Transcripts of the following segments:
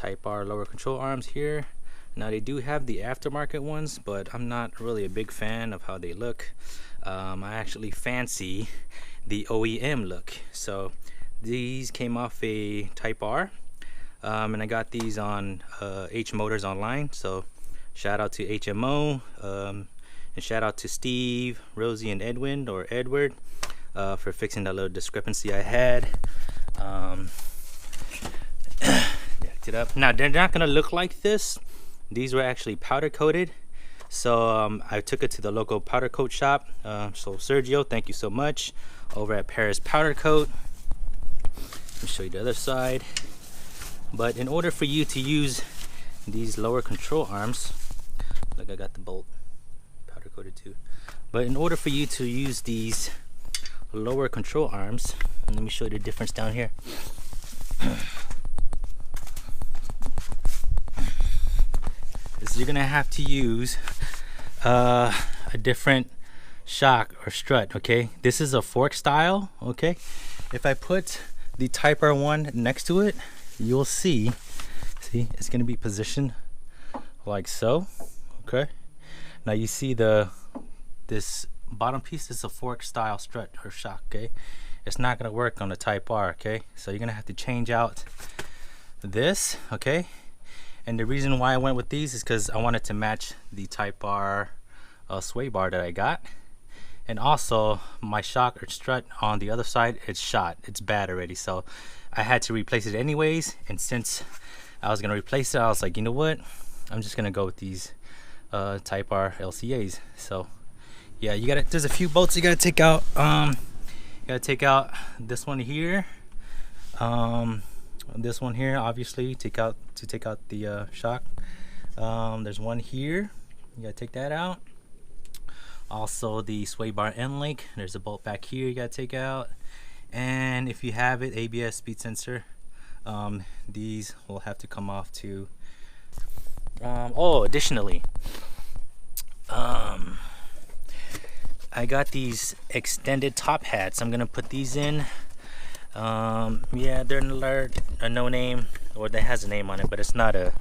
Type R lower control arms here. Now they do have the aftermarket ones, but I'm not really a big fan of how they look. I actually fancy the OEM look. So these came off a Type R, and I got these on H Motors online. So shout out to HMO, and shout out to Steve, Rosie, and Edwin, or Edward, for fixing that little discrepancy I had. It up. Now they're not gonna look like this. These were actually powder coated, so I took it to the local powder coat shop. So Sergio, thank you so much, over at Paris Powder Coat. Let me show you the other side. But in order for you to use these lower control arms, like I got the bolt powder coated too, but in order for you to use these lower control arms, let me show you the difference down here. Is you're gonna have to use a different shock or strut. Okay, this is a fork style. Okay, if I put the Type R one next to it, you'll see it's gonna be positioned like so. Okay, now you see this bottom piece is a fork style strut or shock. Okay, it's not gonna work on the Type R. Okay, so you're gonna have to change out this. Okay, and the reason why I went with these is because I wanted to match the Type R sway bar that I got, and also my shock or strut on the other side, it's shot, it's bad already, so I had to replace it anyways. And since I was gonna replace it, I was like, you know what, I'm just gonna go with these Type R LCAs. So yeah, there's a few bolts you gotta take out. You gotta take out this one here, this one here, obviously take out the shock. There's one here, you gotta take that out. Also the sway bar end link, there's a bolt back here you gotta take out. And if you have it, ABS speed sensor, these will have to come off too. Additionally, I got these extended top hats. I'm gonna put these in. Yeah, they're a no name, or that has a name on it, but it's not a,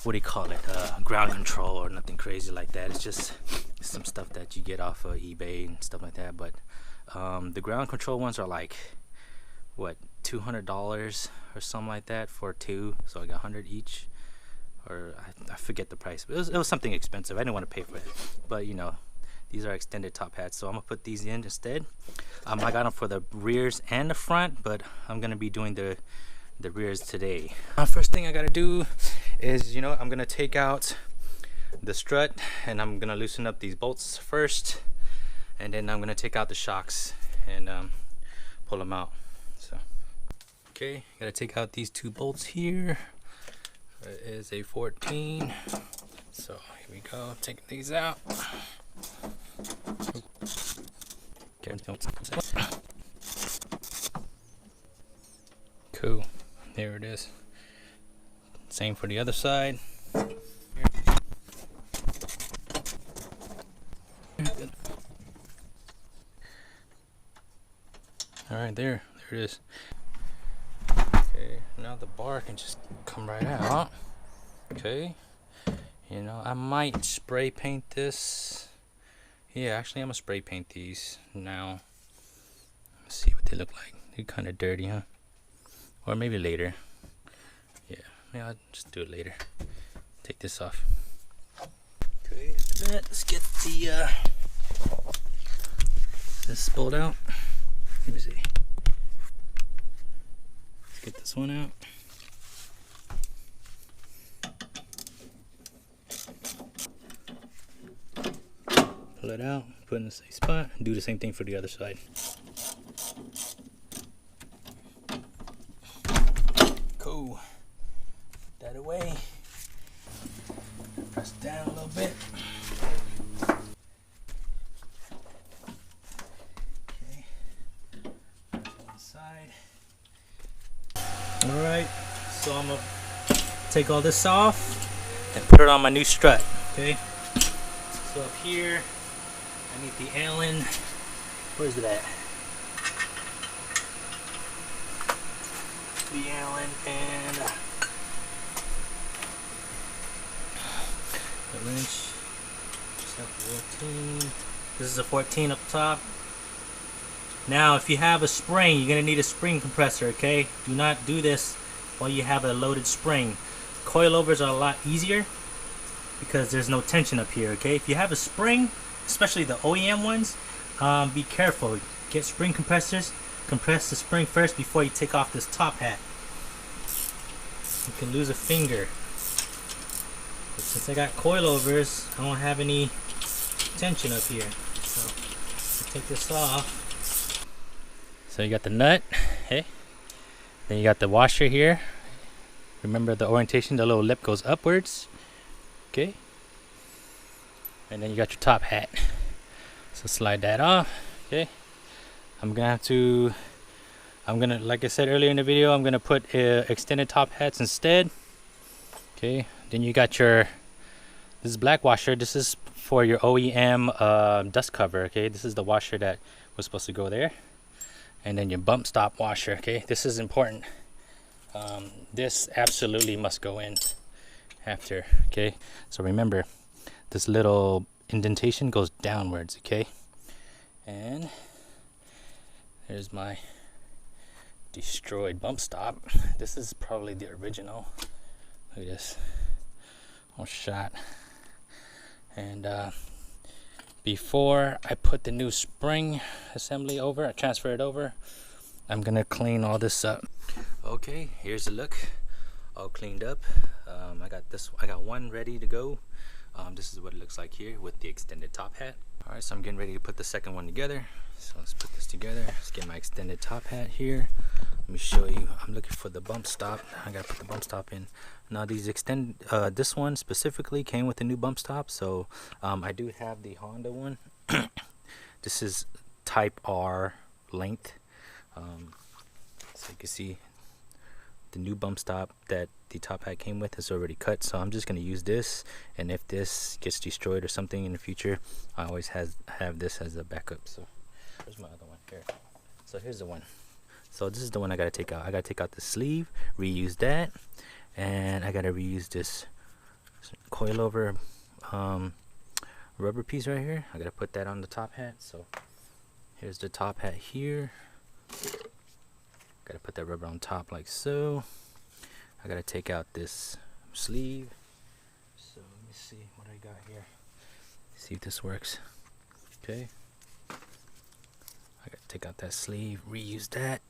what do you call it, ground control or nothing crazy like that. It's just some stuff that you get off of eBay and stuff like that. But the ground control ones are like, what, $200 or something like that for two, so I got 100 each, or I forget the price, but it was something expensive. I didn't want to pay for it, but you know, these are extended top hats, so I'm gonna put these in instead. I got them for the rears and the front, but I'm gonna be doing the rears today. First thing I gotta do is, I'm gonna take out the strut, and I'm gonna loosen up these bolts first, and then I'm gonna take out the shocks and pull them out. So okay, gotta take out these two bolts here. It is a 14, so here we go, taking these out. Cool, there it is. Same for the other side. All right, there it is. Okay, now the bar can just come right out. Okay, I might spray paint this. Yeah, actually I'm gonna spray paint these now. Let's see what they look like. They're kind of dirty, huh? Or maybe later. Yeah, I'll just do it later. Take this off. Okay, after that, let's get this bolt out. Let me see. Let's get this one out. Pull it out, put it in the same spot, and do the same thing for the other side. Cool. Put that away. Press down a little bit. Okay. One side. Alright, so I'm gonna take all this off and put it on my new strut. Okay. So up here, I need the Allen. Where's it at? The Allen and wrench. Step 14. This is a 14 up top. Now, if you have a spring, you're gonna need a spring compressor. Okay, do not do this while you have a loaded spring. Coilovers are a lot easier because there's no tension up here. Okay, if you have a spring, especially the OEM ones, be careful. Get spring compressors. Compress the spring first before you take off this top hat. You can lose a finger. But since I got coilovers, I don't have any tension up here. So I'll take this off. So you got the nut, okay? Then you got the washer here. Remember the orientation, the little lip goes upwards, okay? And then you got your top hat. So slide that off, okay? Like I said earlier in the video, I'm gonna put extended top hats instead. Okay, then you got this is black washer. This is for your OEM dust cover. Okay, this is the washer that was supposed to go there. And then your bump stop washer. Okay, this is important. This absolutely must go in after. Okay, so remember, this little indentation goes downwards. Okay, and there's my destroyed bump stop. This is probably the original. Look at this, all shot. And before I put the new spring assembly over, I transfer it over, I'm gonna clean all this up. Okay, here's the look, all cleaned up. I got one ready to go. This is what it looks like here with the extended top hat. All right, so I'm getting ready to put the second one together. So let's put this together. Let's get my extended top hat here. Let me show you. I'm looking for the bump stop. I gotta put the bump stop in. Now these this one specifically came with a new bump stop. So I do have the Honda one. This is type R length. So you can see the new bump stop that the top hat came with is already cut. So I'm just gonna use this. And if this gets destroyed or something in the future, I always have this as a backup. So where's my other one? Here. So here's the one. So this is the one I gotta take out. I gotta take out the sleeve, reuse that, and I gotta reuse this coilover rubber piece right here. I gotta put that on the top hat. So here's the top hat here. Gotta put that rubber on top like so. I gotta take out this sleeve. So let me see what I got here. See if this works. Okay. I gotta take out that sleeve, reuse that.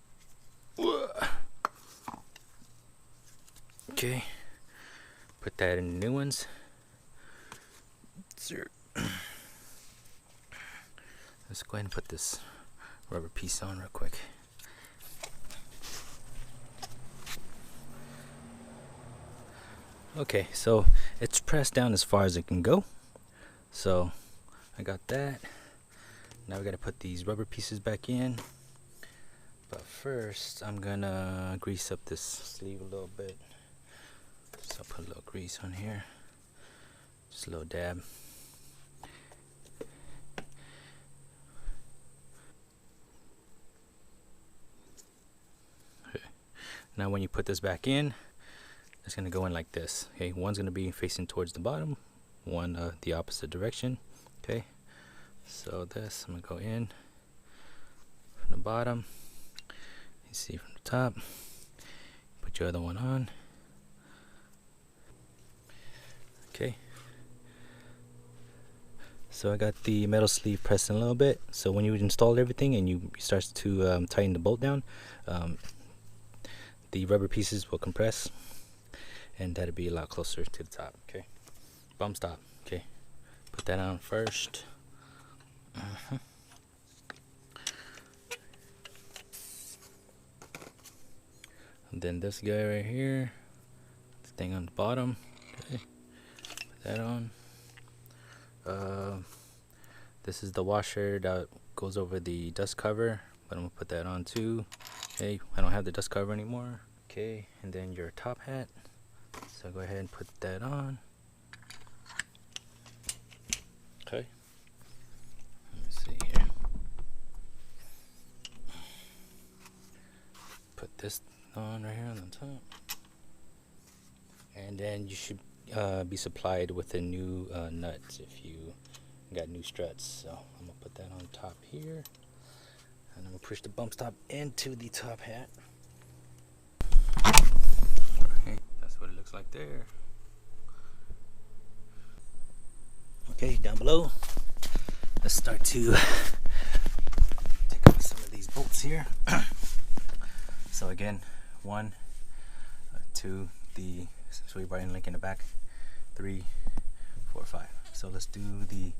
Okay, put that in the new ones. Let's go ahead and put this rubber piece on real quick. Okay, so it's pressed down as far as it can go. So I got that. Now we gotta put these rubber pieces back in. But first, I'm gonna grease up this sleeve a little bit. So I'll put a little grease on here. Just a little dab. Okay. Now when you put this back in, it's gonna go in like this. Okay, one's gonna be facing towards the bottom, one the opposite direction. Okay, so this, I'm gonna go in from the bottom. You see from the top. Put your other one on. Okay. So I got the metal sleeve pressed in a little bit. So when you install everything and you start to tighten the bolt down, the rubber pieces will compress, and that'll be a lot closer to the top. Okay. Bump stop. Okay. Put that on first. And then this guy right here, this thing on the bottom. Okay. Put that on. This is the washer that goes over the dust cover, but I'm gonna put that on too. Okay, I don't have the dust cover anymore. Okay, and then your top hat. So go ahead and put that on. Okay. Let me see here. Put this on right here on the top. And then you should be supplied with a new nut if you got new struts. So I'm gonna put that on top here, and I'm gonna push the bump stop into the top hat. Okay, that's what it looks like there. Okay, down below, let's start to take off some of these bolts here. So again, 1, 2, the sway bar end link in the back, 3, 4, 5. So let's do the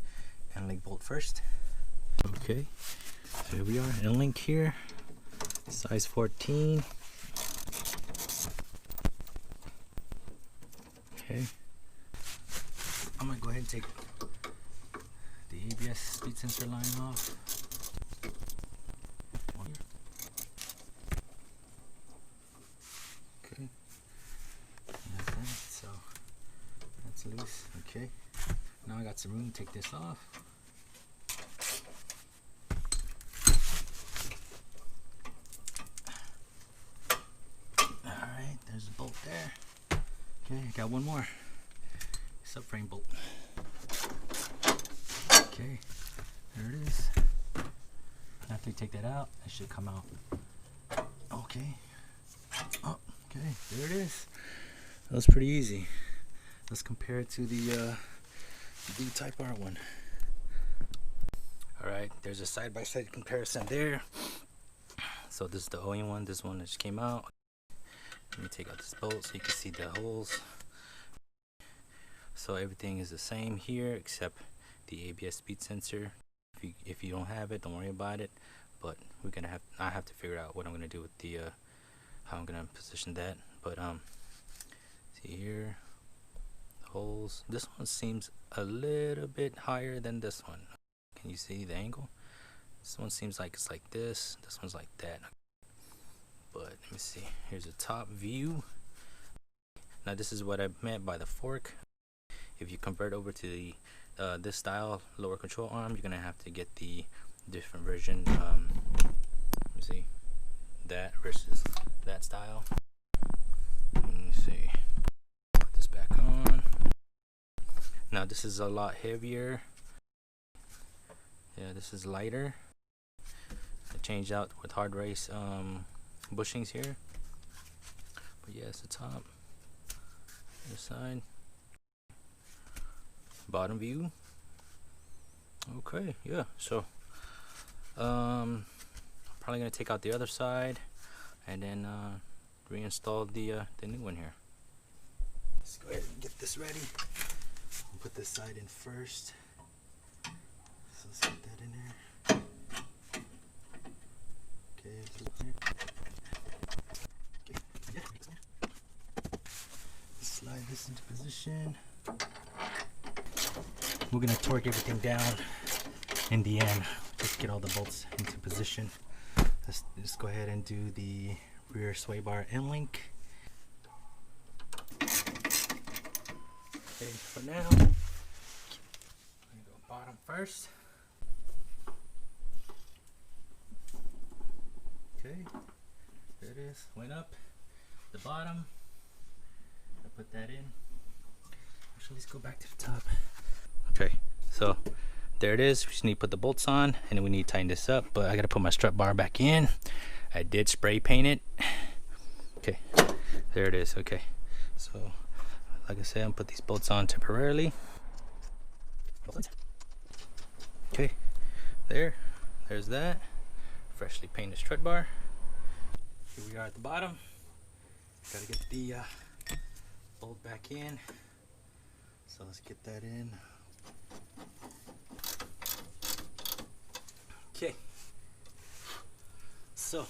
end link bolt first. Okay, so here we are, end link here, size 14. Okay, I'm gonna go ahead and take the ABS speed sensor line off. Okay, so that's loose. Okay, now I got some room to take this off. Alright, there's a bolt there. Okay, I got one more subframe bolt. Okay, there it is. After you take that out, it should come out. Okay. Oh, okay, there it is. That was pretty easy. Let's compare it to the D-Type R1. Alright, there's a side-by-side comparison there. So this is the OE one, this one that just came out. Let me take out this bolt so you can see the holes. So everything is the same here except the ABS speed sensor. If you don't have it, don't worry about it. But I have to figure out what I'm gonna do with the how I'm gonna position that. But see here, the holes. This one seems a little bit higher than this one. Can you see the angle? This one seems like it's like this. This one's like that. But let me see. Here's a top view. Now this is what I meant by the fork. If you convert over to the this style lower control arm, you're gonna have to get the different version. Let me see, that versus that style. Let me see. Put this back on. Now this is a lot heavier. Yeah, this is lighter. I changed out with hard race bushings here. But yeah, it's the top, this side, bottom view. Okay, yeah, so probably gonna take out the other side and then reinstall the new one here. Let's go ahead and get this ready. I'll put this side in first. So let's get that in there. Slide this into position. We're gonna torque everything down in the end. Just get all the bolts into position. Let's just go ahead and do the rear sway bar end link. Okay, for now, I'm gonna go bottom first. Okay, there it is. Went up the bottom. I put that in. Actually, let's go back to the top. Okay, so there it is. We just need to put the bolts on, and then we need to tighten this up. But I gotta put my strut bar back in. I did spray paint it. Okay, there it is. Okay, so like I said, I'm gonna put these bolts on temporarily. Okay, there's that. Freshly painted strut bar. Here we are at the bottom. Gotta get the bolt back in. So let's get that in. Okay. So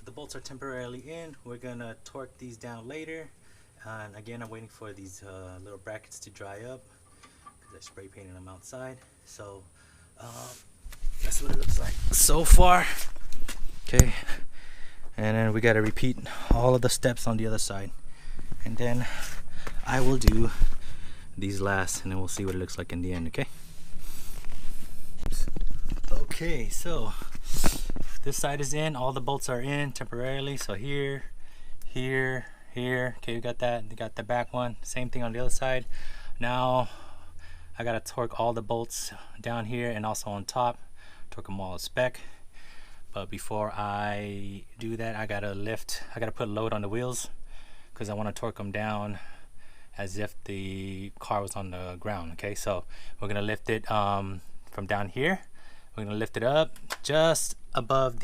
the bolts are temporarily in. We're gonna torque these down later. And again, I'm waiting for these little brackets to dry up because I spray painted them outside. So that's what it looks like so far. Okay, and then we got to repeat all of the steps on the other side, and then I will do these last, and then we'll see what it looks like in the end. Okay. Okay, so this side is in. All the bolts are in temporarily. So here, here. Okay, we got that. We got the back one. Same thing on the other side. Now I gotta torque all the bolts down here and also on top. Torque them all a spec. But before I do that, I gotta put a load on the wheels because I want to torque them down as if the car was on the ground. Okay, so we're gonna lift it from down here. We're gonna lift it up just above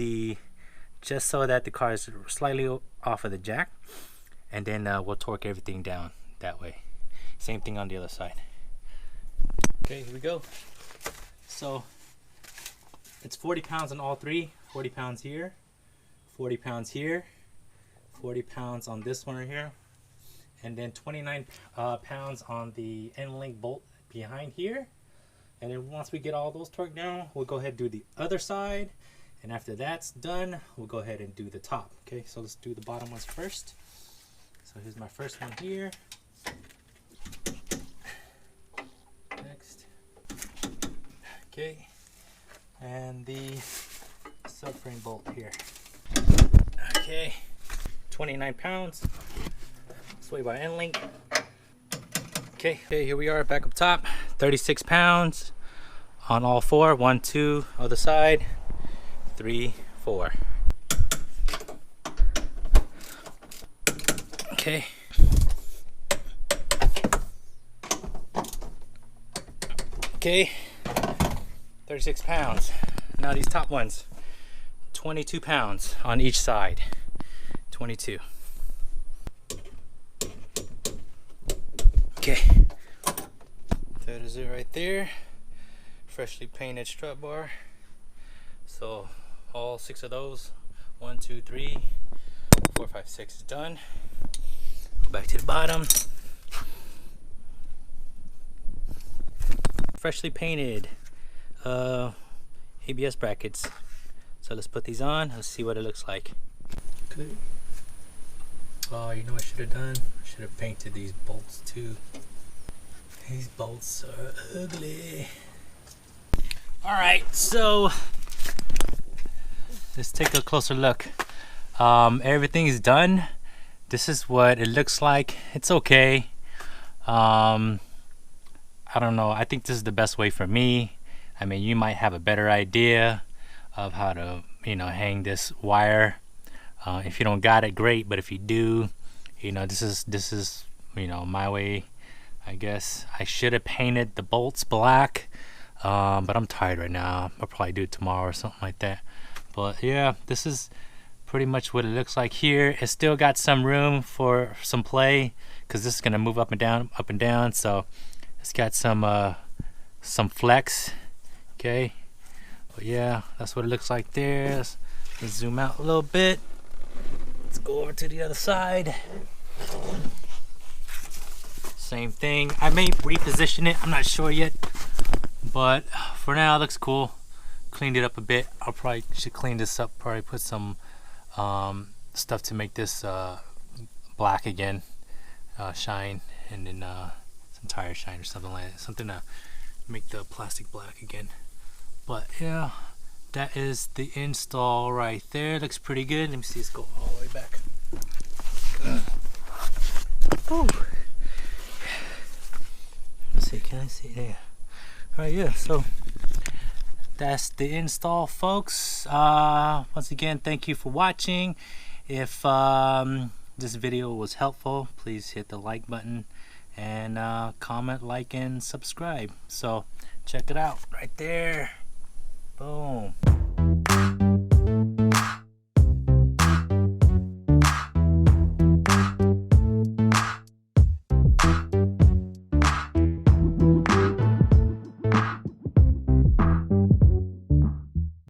just so that the car is slightly off of the jack, and then we'll torque everything down that way. Same thing on the other side. Okay, here we go. So it's 40 pounds on all three. 40 pounds here, 40 pounds here, 40 pounds on this one right here, and then 29 pounds on the end link bolt behind here. And then once we get all those torqued down, we'll go ahead and do the other side. And after that's done, we'll go ahead and do the top. Okay, so let's do the bottom ones first. So here's my first one here. Next. Okay. And the subframe bolt here. Okay. 29 pounds. Sway by end link. Okay, here we are back up top. 36 pounds on all four. 1, 2, other side. 3, 4. Okay. Okay. 36 pounds. Now these top ones. 22 pounds on each side. 22. Okay. That is it right there. Freshly painted strut bar. So all 6 of those, 1, 2, 3, 4, 5, 6 is done. Go back to the bottom. Freshly painted ABS brackets. So let's put these on. Let's see what it looks like. Okay. Oh, you know what I should have done? I should have painted these bolts too. These bolts are ugly. All right, so let's take a closer look. Everything is done. This is what it looks like. It's okay. I don't know. I think this is the best way for me. I mean, you might have a better idea of how to, hang this wire. If you don't got it, great. But if you do, this is my way. I guess I should have painted the bolts black, but I'm tired right now. I'll probably do it tomorrow or something like that. But yeah, this is pretty much what it looks like here. It's still got some room for some play because this is gonna move up and down. So it's got some flex. Okay, but yeah, that's what it looks like there. Let's zoom out a little bit. Let's go over to the other side. Same thing. I may reposition it, I'm not sure yet, but for now it looks cool. Cleaned it up a bit. I probably should clean this up, probably put some stuff to make this black again, shine, and then some tire shine or something like that, something to make the plastic black again. But yeah, that is the install right there. Looks pretty good. Let me see, let's go all the way back. Whew. Let's see, can I see there? All right, yeah, so that's the install, folks. Once again, thank you for watching. If this video was helpful, please hit the like button and comment, like, and subscribe. So check it out right there. Boom.